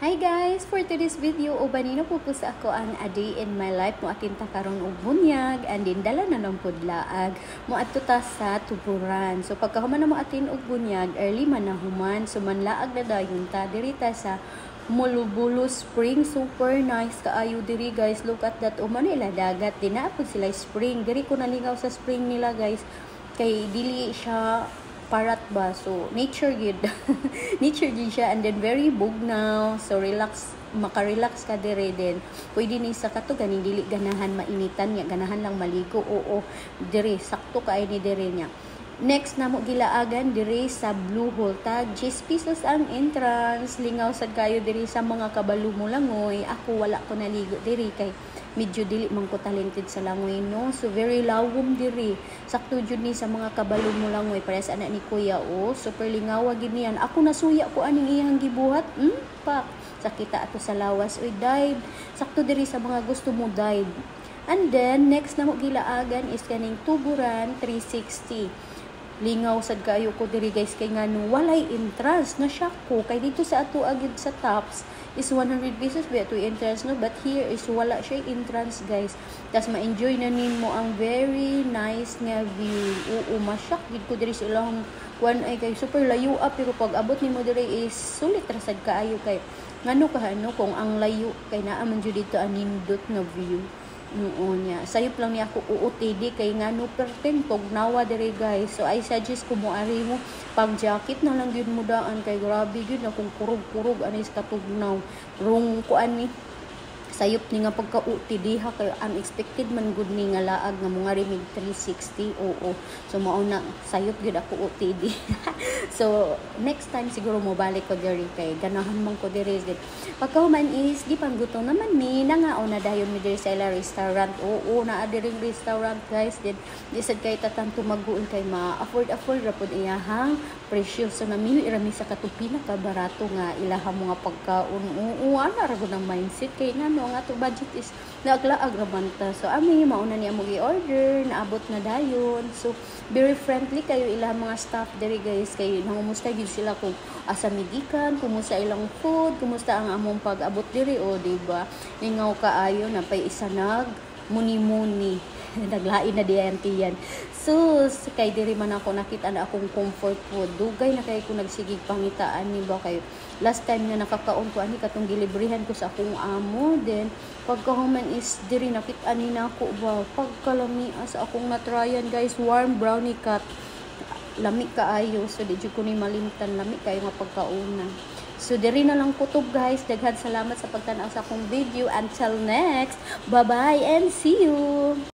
Hi guys! For today's video, ubanino po sa ako ang a day in my life mo atin ta karon og bunyag and din dala na ng pudlaag mo adto ta sa tuburan. So pagkahuman na mo atin og bunyag, early man na human, so manlaag na dayon ta diri ta sa Mulubulu Spring. Super nice kaayo diri guys. Look at that. Umano ila dagat, dinaapod sila spring. Diri ko nalingaw sa spring nila guys. Kay dili siya parat ba, so nature gid. Nature gid siya, and then very bugnaw, so relax, maka-relax ka dire. Then pwede ni sa kato ganing dili ganahan mainitan niya, ganahan lang maligo. Oo, dire sakto kay ni dire niya. Next na mo gilaagan dire sa Blue Hole, tag 10 pesos ang entrance. Lingaw sad kayo dire sa mga kabalo mo langoy. Ako wala ko naligo dire kay medyo dili man ko talented sa langoy, no? So very lawom diri. Sakto jud ni sa mga kabalo mo langoy para sa anak ni Kuya. Oh, super lingawa gid niyan. Ako nasuya ko aning iyang gibuhat. Pak. Sakita ato sa lawas. Oy, dive. Sakto diri sa mga gusto mo dive. And then next na mo gilaagan is kaning Tuburan 360. Lingaw sad kayo ko diri guys kay ngano walay entrance. Na shock ko kay dito sa ato agid sa tops is 100 pesos ba to entrance, no? But here is wala siya entrance guys. Tas ma-enjoy na nimo ang very nice nga view. Oo, ma-shock gid ko diri sa ilang kuan ay kay super layo pero pag abot nimo diri is sulit ra sad kaayo kay ngano kahano kung ang layo kay naa man jud dito anindot nga view. Oo niya. Sayop lang niya ako UOTD kay ngano perteng tugnawa dire guys. So I suggest ko mo ari mo pag jacket na lang gyud mo daan kay grabe gyud na kung kurog-kurog anis katugnaw. Rung kuan ni sayop ni nga pagka-UTD ha kay unexpected man gud ni nga laag nga mga rimig 360. Oo. So mao na sayop gyud ako UTD. So next time siguro mo balik ko diri kay ganahan man ko diri. Pagkahuman is di panggutom naman mi nangaon na dayon mi diri sa ila restaurant. Oo, naa diri restaurant guys. Then isad kay tatang tumaguon kay ma-afford ra pud iyahang presyo. So namili ra mi sa katupina ka barato nga ilahang mga pagkaon. Oo, ana ra gud ang mindset kay ngano ang ato budget is naglaag ra man ta. So ami mauna niya mo gi-order, naabot na dayon. So very friendly kayo ilang mga staff diri guys kay nangumusta gid sila kung asa migikan, kumusta ilang food, kumusta ang among pag-abot diri. O diba lingaw kaayo na pay isa nag muni-muni. Naglain na diyan. So kay diri man ako nakita na akong comfort food. Dugay na kay ko nagsigig pangitaan ni ba kay last time na nakakaon ko ani katong gilibrihan ko sa akong amo. Then pagkahuman is diri nakita ni nako ba pagkalami sa akong natryan guys, warm brownie cut. Lami kaayo, so di jud ko ni malimtan, lami kayo nga pagkauna. So diri na lang kutob guys. Daghan salamat sa pagtan-aw sa akong video. Until next, bye bye and see you.